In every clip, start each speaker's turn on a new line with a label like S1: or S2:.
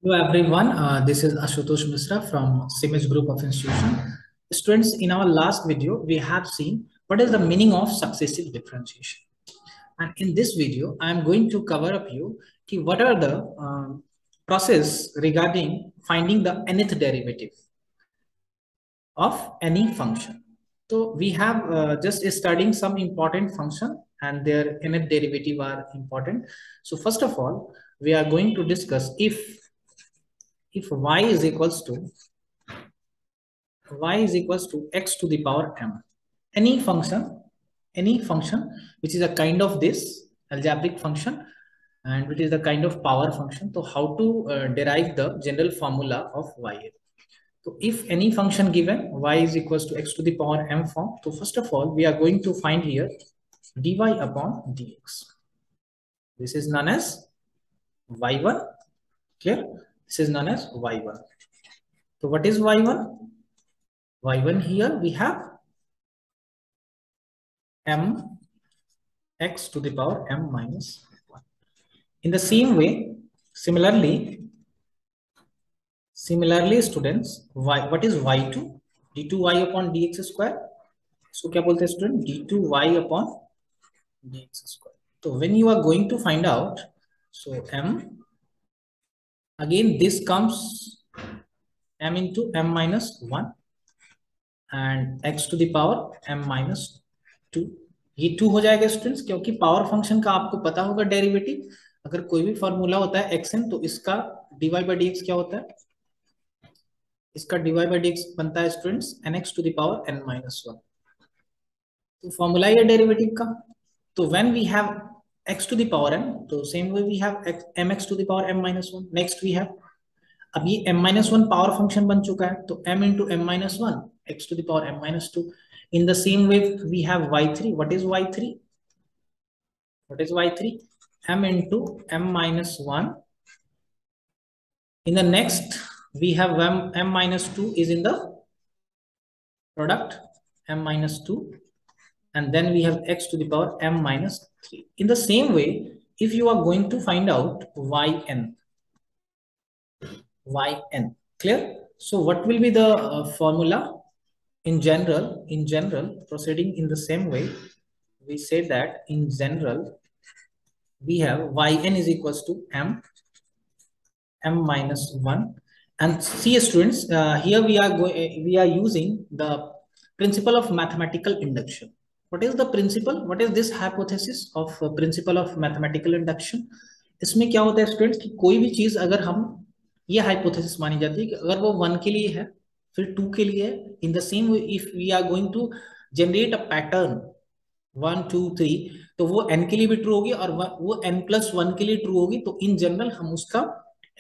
S1: Hello everyone, this is Ashutosh Misra from Simage Group of Institution. Students, in our last video, we have seen what is the meaning of successive differentiation. And in this video, I am going to cover up you what are the process regarding finding the nth derivative of any function. So we have just studying some important function and their nth derivative are important. So first of all, we are going to discuss if y is equals to x to the power m, any function which is a kind of this algebraic function and which is the kind of power function. So how to derive the general formula of y? So if any function given y is equals to x to the power m form, so first of all we are going to find here dy upon dx. This is known as y1. Clear? This is known as y1. So what is y1? y1 here we have m x to the power m minus 1. In the same way, similarly students, what is y2? d2y upon dx square. So क्या बोलते हैं student? d2y upon dx square. So when you are going to find out, so m, again this comes m into m minus 1 and x to the power m minus 2. ये 2 हो जाएगा students, क्योंकि power function का आपको पता होगा derivative. अगर कोई भी फॉर्मूला होता है xn, तो इसका dy by dx क्या होता है? इसका dy by dx बनता है students nx to the power n minus 1. तो फॉर्मूला ये डेरिवेटिव का। तो when we have x to the power n, तो same way we have mx to the power m minus 1. Next we have, अब ये m minus 1 power function बन चुका है, तो m into m minus 1 x to the power m minus 2. In the same way we have y3. What is y3? What is y3? m into m minus 1. In the next we have m minus 2 is in the product m minus 2, and then we have x to the power m minus 3. In the same way, if you are going to find out yn, clear? So what will be the formula? In general, proceeding in the same way, we say that in general we have yn is equals to m minus 1. And see students, here we are using the principle of mathematical induction. What is the principle? What is this hypothesis of principle of mathematical induction? इसमें क्या होता है students कि कोई भी चीज अगर हम, ये हाइपोथेसिस मानी जाती है कि अगर वो 1 के लिए है फिर 2 के लिए है, in the same way if we are going to generate a pattern 1 2 3, तो वो n के लिए भी ट्रू होगी और वो n+1 के लिए ट्रू होगी। तो इन जनरल हम उसका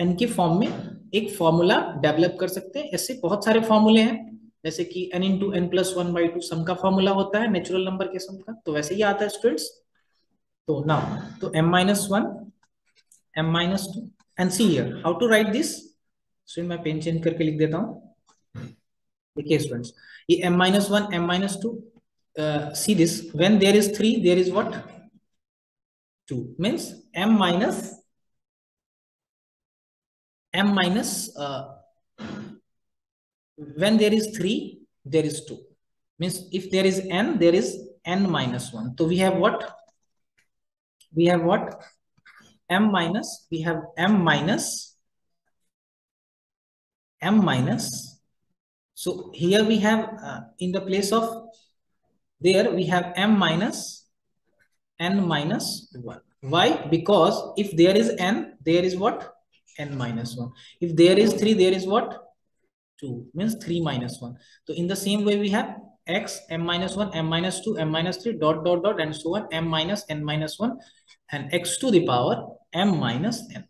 S1: n के फॉर्म में एक फॉर्मूला डेवलप कर सकते हैं। ऐसे बहुत सारे फॉर्मूले हैं, जैसे कि n into n+1/2 सम का फॉर्मूला होता है, नेचुरल नंबर के सम का, तो वैसे ही आता है स्टूडेंट्स। तो नाउ तो m-1 m-2 and see here how to write this. Student मैं पेन चेंज करके लिख देता हूं। देखिए स्टूडेंट्स, ये m-1 m-2, see this, when there is 3 there is what? 2 means m minus when there is 3 there is 2, means if there is n there is n minus 1. So we have what m minus, we have m minus. So here we have in the place of there we have m minus n minus 1. Why? Because if there is n there is what? n minus 1. If there is 3 there is what? 2, means 3 minus 1. So in the same way we have x m minus 1 m minus 2 m minus 3 dot dot dot and so on, m minus n minus 1 and x to the power m minus n.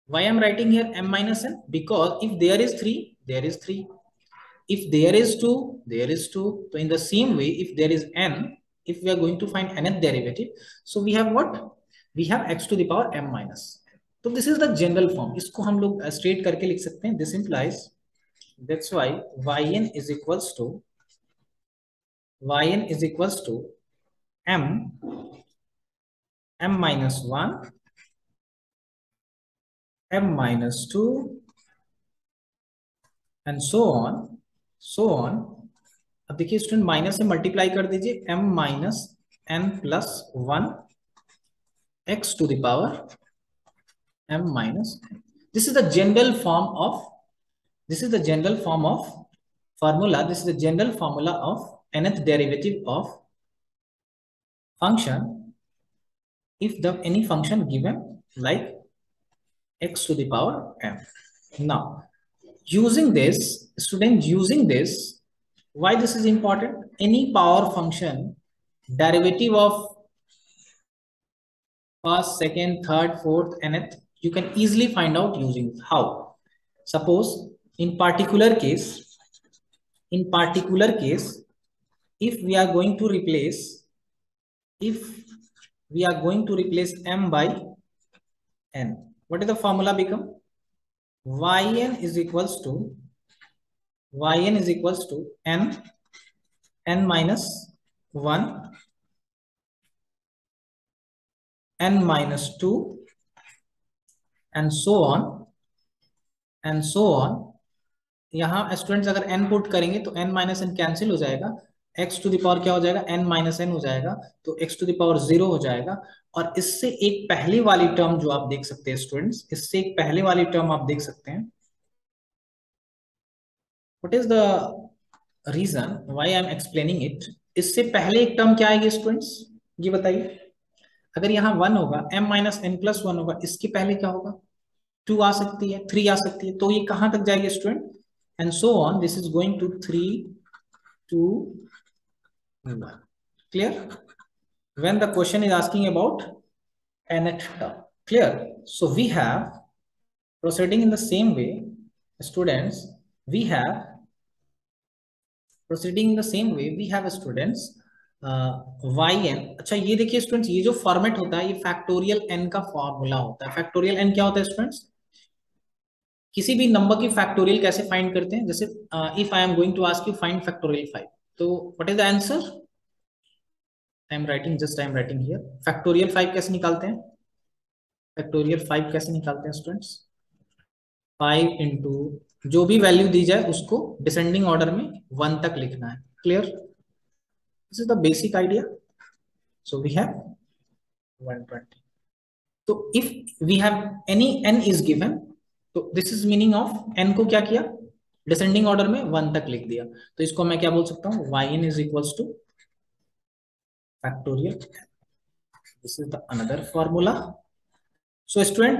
S1: Why I'm writing here m minus n? Because if there is 3 there is 3, if there is 2 there is 2. So in the same way if there is n, if we are going to find nth derivative, so we have what? We have x to the power m minus n. तो this is the general form, इसको हम लोग straight करके लिख सकते हैं। This implies, that's why yn is equals to m minus 1 m minus 2 and so on. अब देखिए स्टूडेंट, माइनस से मल्टीप्लाई कर दीजिए, m minus n plus 1 x to the power m minus n. This is the general form of, this is the general form of formula, this is the general formula of nth derivative of function if the any function given like x to the power m. Now using this, student, using this, why this is important? Any power function derivative of first, second, third, fourth, nth, you can easily find out using how. Suppose in particular case, if we are going to replace, if we are going to replace m by n, what is the formula become? Yn is equals to n minus 1, n minus 2 and so on and so on. यहाँ students अगर n put करेंगे तो n minus N cancel हो जाएगा, x to the power क्या हो जाएगा, n minus N हो जाएगा, तो x टू द पावर 0 हो जाएगा। और इससे एक पहले वाली टर्म जो आप देख सकते हैं स्टूडेंट्स, इससे एक पहले वाली टर्म आप देख सकते हैं, what is the reason why I am explaining it. इससे पहले एक टर्म क्या आएगी स्टूडेंट्स, ये बताइए। अगर यहाँ 1 होगा, m माइनस एन प्लस 1 होगा, इसके पहले क्या होगा, 2 आ सकती है, 3 आ सकती है, तो ये कहां तक जाएगी student, and so on, this is going to 3 2 1. Clear? When the question is asking about nth term. Clear? So we have, proceeding in the same way, students, we have proceeding in the same way, we have students yn। अच्छा ये देखिए students, ये जो format होता है ये factorial n का formula होता है। फैक्टोरियल n क्या होता है स्टूडेंट्स, किसी भी नंबर की फैक्टोरियल कैसे फाइंड करते हैं, जैसे if I am going to ask you find factorial 5, तो what is the answer, I am writing here, factorial 5 कैसे निकालते हैं, फैक्टोरियल 5 कैसे निकालते हैं स्टूडेंट्स, 5 इंटू जो भी वैल्यू दी जाए उसको डिसेंडिंग ऑर्डर में 1 तक लिखना है। Clear? This is the basic idea. So we have 120। तो if we have any n is given, तो this is meaning of n को क्या किया, डिसेंडिंग ऑर्डर में 1 तक लिख दिया, तो इसको मैं क्या बोल सकता हूँ, yn is equals two factorial. This is the another formula. So student,